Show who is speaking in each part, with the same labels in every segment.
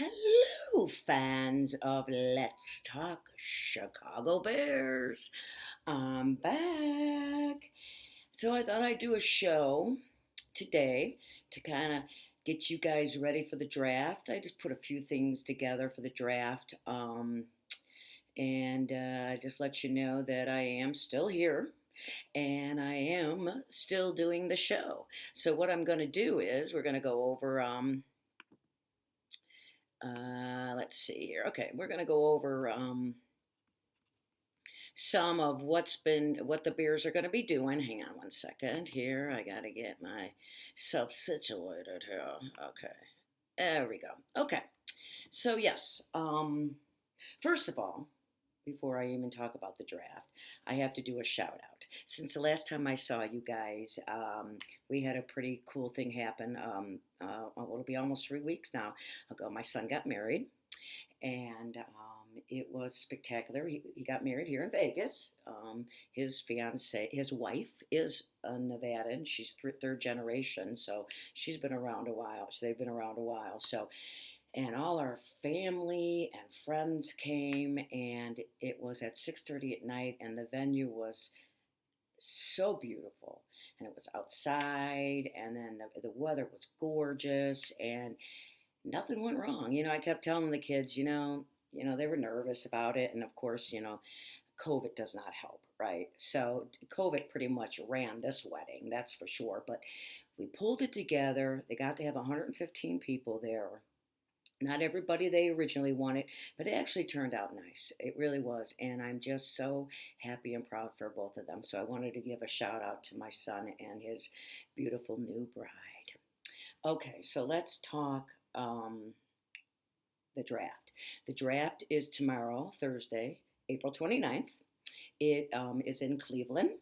Speaker 1: Hello, fans of Let's Talk Chicago Bears. I'm back. So I thought I'd do a show today to kind of get you guys ready for the draft. I just put a few things together for the draft. And just let you know that I am still here and I am still doing the show. So what I'm going to do is we're going to go over let's see here. Okay, we're going to go over some of what the Bears are going to be doing. Hang on one second here. I got to get myself situated here. Okay, there we go. Okay, so yes. First of all, before I even talk about the draft, I have to do a shout out. Since the last time I saw you guys, we had a pretty cool thing happen. It'll be almost 3 weeks now ago. My son got married, and it was spectacular. He got married here in Vegas. His fiance, his wife, is a Nevadan. She's third generation, so she's been around a while. So they've been around a while. So and all our family and friends came, and it was at 6:30 at night, and the venue was so beautiful, and it was outside, and then the weather was gorgeous, and nothing went wrong. I kept telling the kids, they were nervous about it, and of course, COVID does not help, right? So COVID pretty much ran this wedding, that's for sure. But we pulled it together. They got to have 115 people there. Not everybody they originally wanted, but it actually turned out nice. It really was. And I'm just so happy and proud for both of them. So I wanted to give a shout out to my son and his beautiful new bride. Okay, so let's talk the draft. The draft is tomorrow, Thursday, April 29th. It is in Cleveland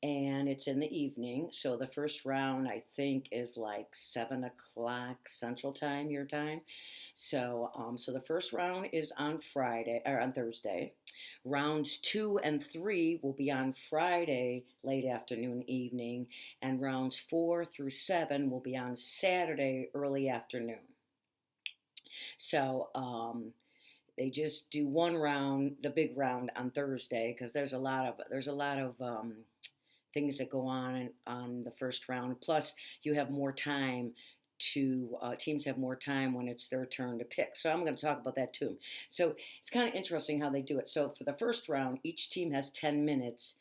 Speaker 1: and it's in the evening. So the first round, I think, is like 7 o'clock Central Time, your time. So the first round is on Friday or on Thursday. Rounds 2 and 3 will be on Friday, late afternoon, evening, and rounds 4 through 7 will be on Saturday, early afternoon. So they just do one round, the big round, on Thursday because there's a lot of things that go on the first round. Plus, you have more time to teams have more time when it's their turn to pick. So I'm going to talk about that too. So it's kind of interesting how they do it. So for the first round, each team has 10 minutes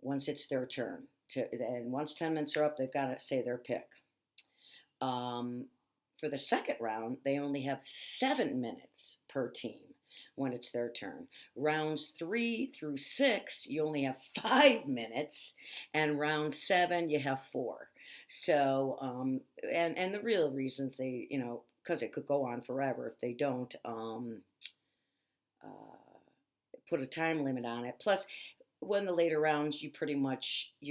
Speaker 1: once it's their turn. And once 10 minutes are up, they've got to say their pick. For the second round, they only have 7 minutes per team when it's their turn. Rounds 3 through 6, you only have 5 minutes, and round 7, you have 4. So, and the real reasons because it could go on forever if they don't uh, put a time limit on it. Plus, when the later rounds, you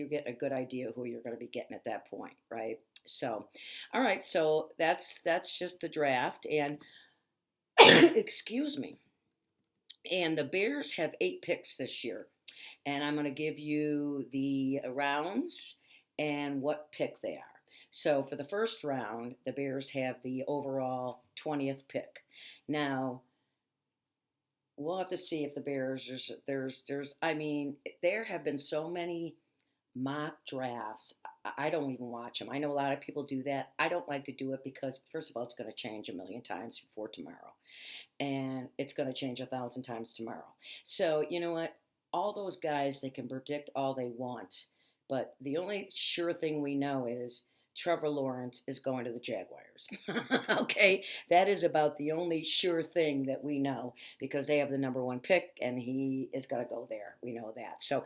Speaker 1: get a good idea who you're going to be getting at that point, right? So, all right, so that's just the draft, and excuse me. And the Bears have 8 picks this year, and I'm going to give you the rounds and what pick they are. So for the first round, the Bears have the overall 20th pick. Now, we'll have to see if the Bears I mean, there have been so many mock drafts. I don't even watch them. I know a lot of people do that. I don't like to do it because, first of all, it's going to change a million times before tomorrow, and it's going to change 1,000 times tomorrow. So you know what? All those guys, they can predict all they want, but the only sure thing we know is Trevor Lawrence is going to the Jaguars. Okay, that is about the only sure thing that we know because they have the number one pick, and he is going to go there. We know that. So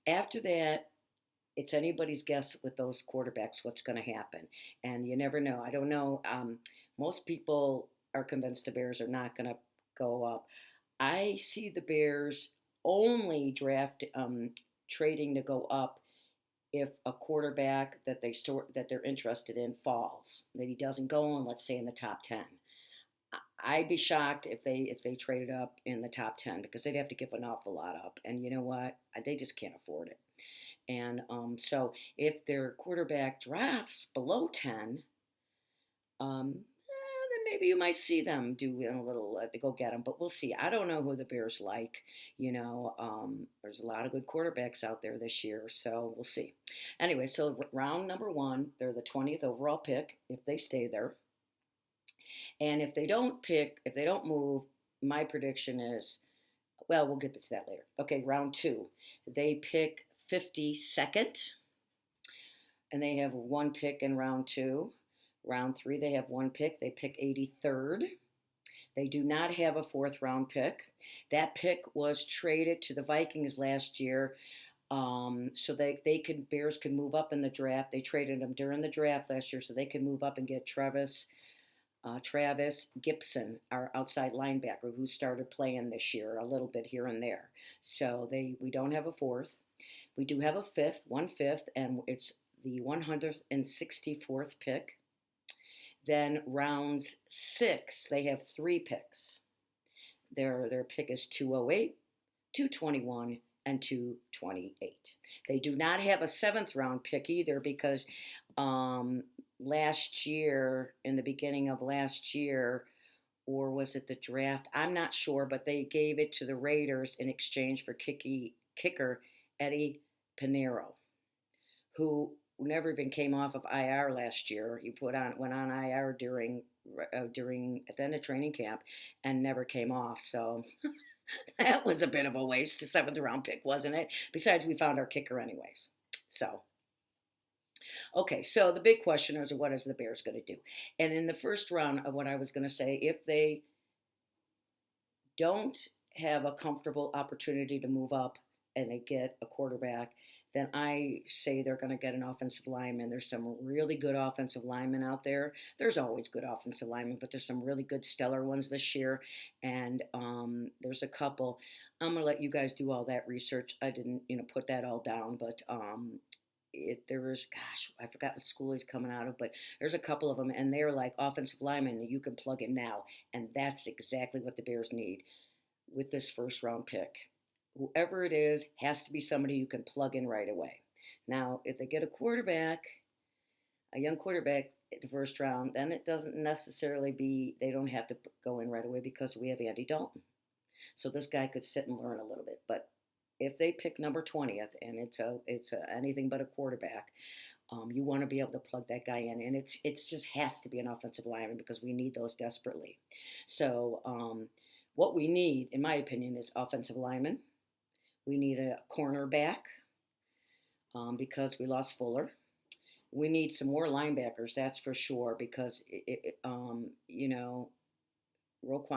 Speaker 1: after that, it's anybody's guess with those quarterbacks what's going to happen, and you never know. I don't know. Most people are convinced the Bears are not going to go up. I see the Bears only trading to go up if a quarterback that they're interested in falls, that he doesn't go in, let's say, in the top 10. I'd be shocked if they traded up in the top 10 because they'd have to give an awful lot up, and you know what? They just can't afford it. And so if their quarterback drafts below 10, then maybe you might see them do a little to go get them, but we'll see. I don't know who the Bears like. There's a lot of good quarterbacks out there this year, so we'll see. Anyway, so round number one, they're the 20th overall pick if they stay there, and if they don't move, my prediction is, well, we'll get to that later. Okay, round two, they pick 52nd, and they have one pick in round two. Round three, they have one pick. They pick 83rd. They do not have a fourth round pick. That pick was traded to the Vikings last year, so Bears could move up in the draft. They traded them during the draft last year, so they could move up and get Travis Gibson, our outside linebacker, who started playing this year a little bit here and there. So we don't have a fourth. We do have a one fifth, and it's the 164th pick. Then rounds 6, they have 3 picks. Their pick is 208, 221, and 228. They do not have a 7th round pick either because last year, in the beginning of last year, or was it the draft? I'm not sure, but they gave it to the Raiders in exchange for kicker Eddie Pinheiro, who never even came off of IR last year. He went on IR during at the end of training camp and never came off. So that was a bit of a waste. The 7th round pick, wasn't it? Besides, we found our kicker anyways. So, okay, so the big question is, what is the Bears going to do? And in the first round of what I was going to say, if they don't have a comfortable opportunity to move up and they get a quarterback, then I say they're going to get an offensive lineman. There's some really good offensive linemen out there. There's always good offensive linemen, but there's some really good stellar ones this year. And there's a couple. I'm going to let you guys do all that research. I didn't, put that all down, but I forgot what school he's coming out of, but there's a couple of them, and they're like offensive linemen that you can plug in now. And that's exactly what the Bears need with this first round pick. Whoever it is has to be somebody you can plug in right away. Now, if they get a young quarterback at the first round, then it doesn't necessarily they don't have to go in right away because we have Andy Dalton. So this guy could sit and learn a little bit. But if they pick number 20th and it's anything but a quarterback, you want to be able to plug that guy in. And it's just has to be an offensive lineman because we need those desperately. So what we need, in my opinion, is offensive linemen. We need a cornerback because we lost Fuller. We need some more linebackers, that's for sure, because, Roquan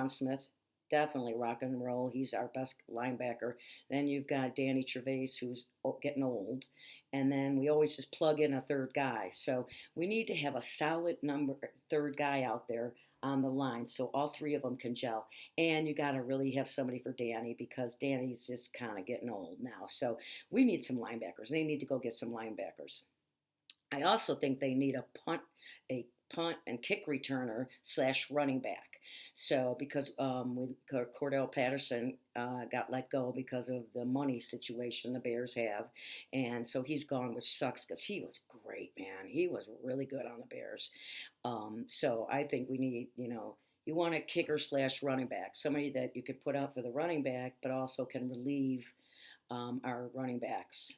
Speaker 1: Smith, definitely rock and roll. He's our best linebacker. Then you've got Danny Trevathan, who's getting old. And then we always just plug in a third guy. So we need to have a solid third guy out there on the line so all 3 of them can gel. And you got to really have somebody for Danny because Danny's just kind of getting old now. So we need some linebackers. They need to go get some linebackers. I also think they need a punt and kick returner / running back. So because Cordell Patterson got let go because of the money situation the Bears have, and so he's gone, which sucks because he was great, man. He was really good on the Bears. So I think we need, you want a kicker / running back, somebody that you could put out for the running back, but also can relieve our running backs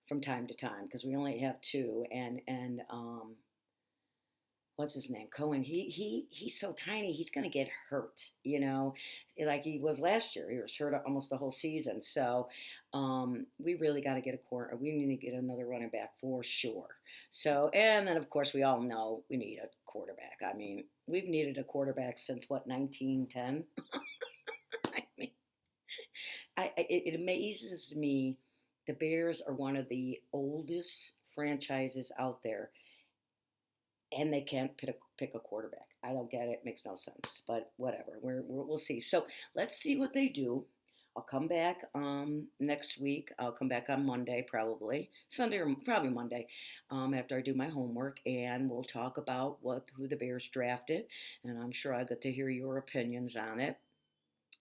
Speaker 1: from time to time because we only have 2, and what's his name? Cohen. He's so tiny. He's going to get hurt, like he was last year. He was hurt almost the whole season. So we really got to get a corner. We need to get another running back for sure. So, and then of course we all know we need a quarterback. I mean, we've needed a quarterback since 1910. I mean, it amazes me. The Bears are one of the oldest franchises out there. And they can't pick a quarterback. I don't get it. Makes no sense. But whatever. We'll see. So let's see what they do. I'll come back next week. I'll come back on Monday, probably Sunday or probably Monday, after I do my homework, and we'll talk about who the Bears drafted. And I'm sure I'll get to hear your opinions on it.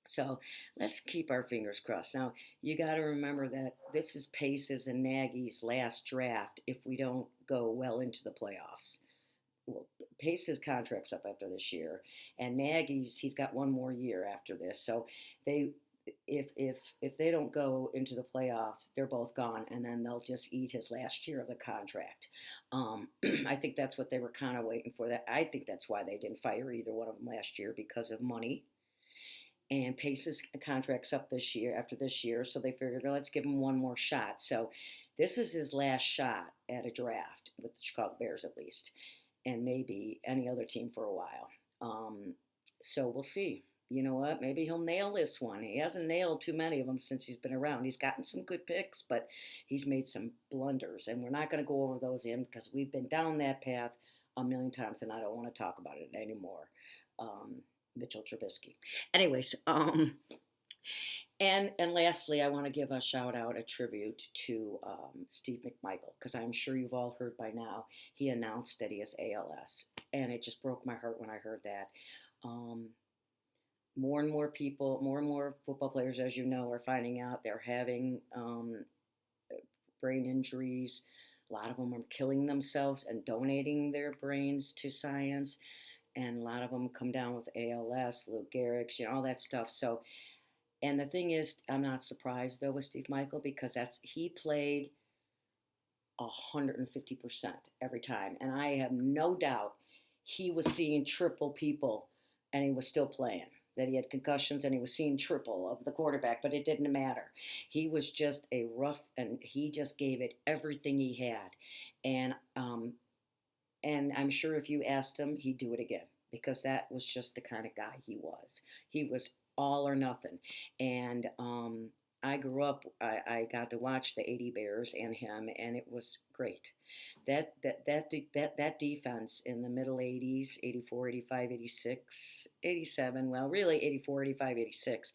Speaker 1: So let's keep our fingers crossed. Now you got to remember that this is Pace's and Nagy's last draft if we don't go well into the playoffs. Well, Pace's contract's up after this year, and Nagy's he's got one more year after this. So they if they don't go into the playoffs, they're both gone, and then they'll just eat his last year of the contract. I think that's what they were kind of waiting for. That I think that's why they didn't fire either one of them last year because of money. And Pace's contract's up this year after this year, so they figured, well, let's give him one more shot. So this is his last shot at a draft with the Chicago Bears, at least, and maybe any other team for a while. So we'll see. You know what? Maybe he'll nail this one. He hasn't nailed too many of them since he's been around. He's gotten some good picks, but he's made some blunders, and we're not going to go over those in because we've been down that path a million times, and I don't want to talk about it anymore. Mitchell Trubisky. Anyways, and lastly, I want to give a shout out, a tribute to Steve McMichael, because I'm sure you've all heard by now he announced that he has ALS, and it just broke my heart when I heard that. More and more people, more and more football players, as you know, are finding out they're having brain injuries. A lot of them are killing themselves and donating their brains to science. And a lot of them come down with ALS, Lou Gehrig's, all that stuff. So, and the thing is, I'm not surprised though with Steve Michael because he played 150% every time, and I have no doubt he was seeing triple people, and he was still playing. That he had concussions and he was seeing triple of the quarterback, but it didn't matter. He was just and he just gave it everything he had, and I'm sure if you asked him, he'd do it again because that was just the kind of guy he was. He was all or nothing. And I grew up, I got to watch the 80 Bears and him, and it was great. That defense in the middle 80s, 84, 85, 86, 87, well, really 84, 85, 86,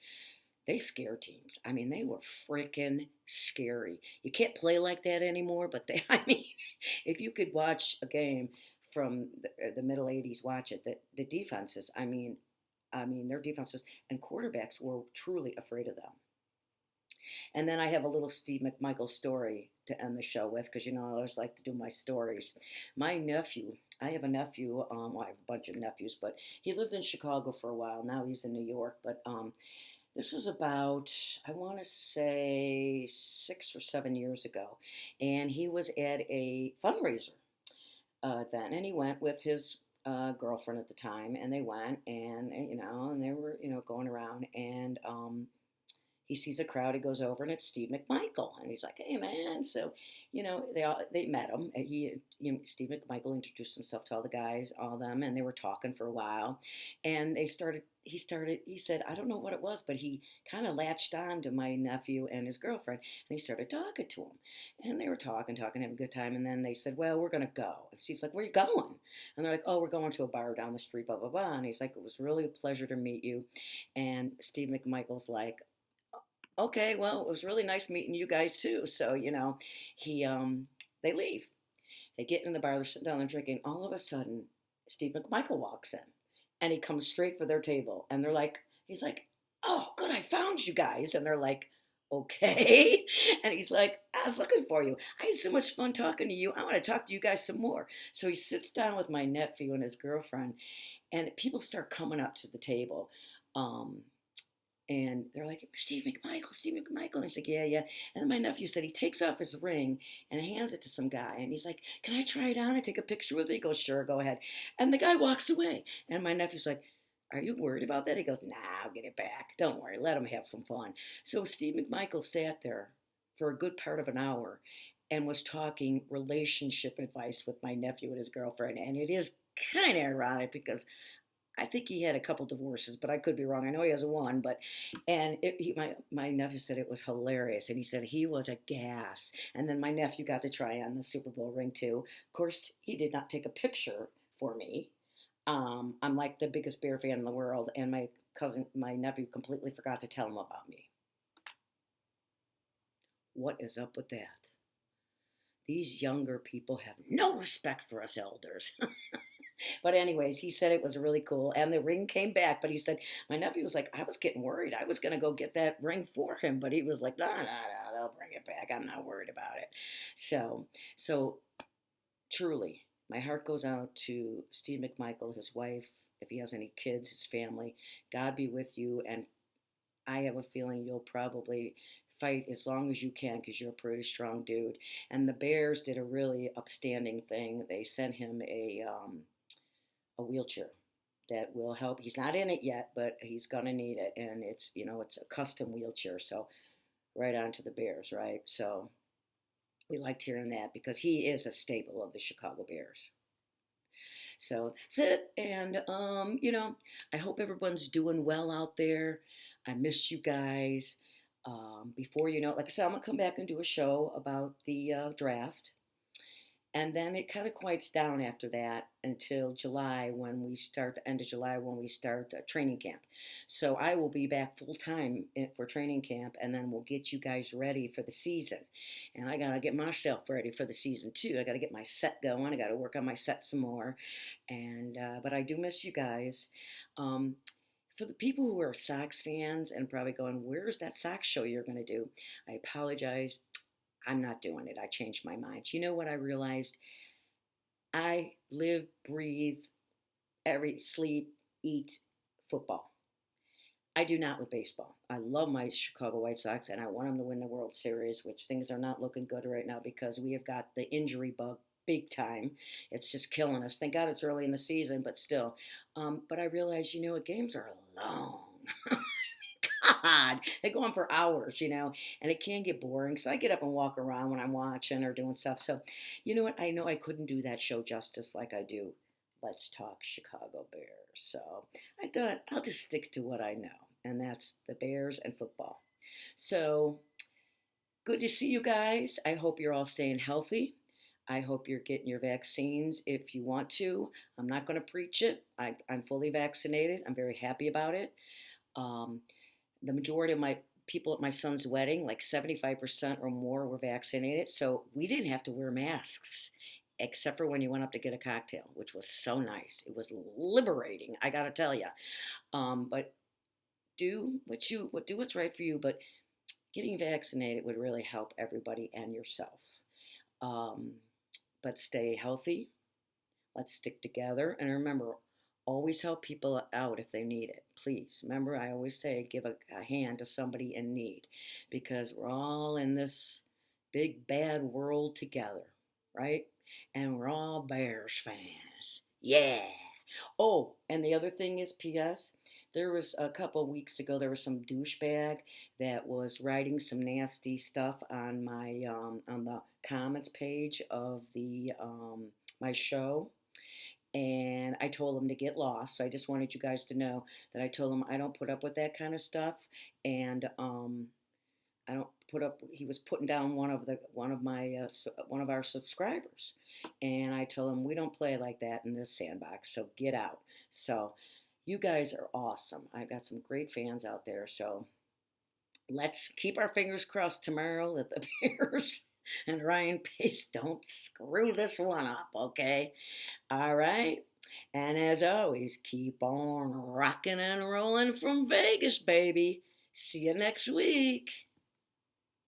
Speaker 1: they scare teams. I mean, they were freaking scary. You can't play like that anymore, but if you could watch a game from the middle 80s, watch it. The defenses, their defenses and quarterbacks were truly afraid of them. And then I have a little Steve McMichael story to end the show with because, I always like to do my stories. I have a nephew, I have a bunch of nephews, but he lived in Chicago for a while. Now he's in New York, but this was about, I want to say, 6 or 7 years ago. And he was at a fundraiser event, and he went with his girlfriend at the time, and they went, and they were, going around, and he sees a crowd. He goes over, and it's Steve McMichael, and he's like, "Hey, man!" So, they met him. Steve McMichael introduced himself to all the guys, all of them, and they were talking for a while. And he said, I don't know what it was, but he kind of latched on to my nephew and his girlfriend, and he started talking to him. And they were talking, having a good time. And then they said, "Well, we're gonna go." And Steve's like, "Where are you going?" And they're like, "Oh, we're going to a bar down the street, blah blah blah." And he's like, "It was really a pleasure to meet you." And Steve McMichael's like, "Okay, well, it was really nice meeting you guys too." So, they leave. They get in the bar, they're sitting down, they're drinking. All of a sudden, Steve McMichael walks in, and he comes straight for their table. And he's like, "Oh, good, I found you guys." And they're like, "Okay." And he's like, "I was looking for you. I had so much fun talking to you. I want to talk to you guys some more." So he sits down with my nephew and his girlfriend, and people start coming up to the table. And they're like, Steve McMichael. And he's like, "Yeah, yeah." And then my nephew said he takes off his ring and hands it to some guy. And he's like, "Can I try it on and take a picture with it?" He goes, "Sure, go ahead." And the guy walks away. And my nephew's like, "Are you worried about that?" He goes, "Nah, I'll get it back. Don't worry, let him have some fun." So Steve McMichael sat there for a good part of an hour and was talking relationship advice with my nephew and his girlfriend. And it is kind of ironic because I think he had a couple divorces, but I could be wrong. I know he has one, my nephew said it was hilarious, and he said he was a gas. And then my nephew got to try on the Super Bowl ring too. Of course, he did not take a picture for me. I'm like the biggest Bear fan in the world, and my nephew completely forgot to tell him about me. What is up with that? These younger people have no respect for us elders. But anyways, he said it was really cool, and the ring came back. But he said my nephew was like, "I was getting worried. I was gonna go get that ring for him," but he was like, "No, they'll bring it back. I'm not worried about it." So truly, my heart goes out to Steve McMichael, his wife, if he has any kids, his family. God be with you. And I have a feeling you'll probably fight as long as you can because you're a pretty strong dude. And the Bears did a really upstanding thing. They sent him a wheelchair that will help. He's not in it yet, but he's gonna need it, and it's a custom wheelchair. So right on to the Bears, right? So we liked hearing that because he is a staple of the Chicago Bears. So that's it. And, I hope everyone's doing well out there. I missed you guys. Before you know it, like I said, I'm going to come back and do a show about the draft. And then it kind of quiets down after that until July when we start, the end of July when we start training camp. So I will be back full time for training camp, and then we'll get you guys ready for the season. And I got to get myself ready for the season too. I got to get my set going. I got to work on my set some more. And, but I do miss you guys. For the people who are Sox fans and probably going, where's that Sox show you're going to do? I apologize. I'm not doing it. I changed my mind. You know what I realized? I live, breathe, sleep, eat football. I do not with baseball. I love my Chicago White Sox and I want them to win the World Series, which things are not looking good right now because we have got the injury bug big time. It's just killing us. Thank God it's early in the season, but still. But I realize, games are long. God, they go on for hours, and it can get boring. So I get up and walk around when I'm watching or doing stuff. So, you know what? I know I couldn't do that show justice like I do. Let's Talk Chicago Bears. So I thought I'll just stick to what I know, and that's the Bears and football. So good to see you guys. I hope you're all staying healthy. I hope you're getting your vaccines if you want to. I'm not going to preach it. I'm fully vaccinated. I'm very happy about it. Um, the majority of my people at my son's wedding, like 75% or more, were vaccinated. So we didn't have to wear masks except for when you went up to get a cocktail, which was so nice. It was liberating, I got to tell you. But do what's right for you. But getting vaccinated would really help everybody and yourself. Um, but stay healthy. Let's stick together. And remember, always help people out if they need it. Please. Remember, I always say give a hand to somebody in need because we're all in this big bad world together, right? And we're all Bears fans. Yeah. Oh, and the other thing is, P.S., there was a couple of weeks ago, there was some douchebag that was writing some nasty stuff on my on the comments page of the my show, and I told him to get lost. So I just wanted you guys to know that I told him I don't put up with that kind of stuff, and I don't put up. He was putting down one of our subscribers, and I told him we don't play like that in this sandbox. So get out. So you guys are awesome. I've got some great fans out there. So let's keep our fingers crossed tomorrow that the Bears and Ryan Pace don't screw this one up. Okay. All right. And as always, keep on rocking and rolling from Vegas, baby. See you next week.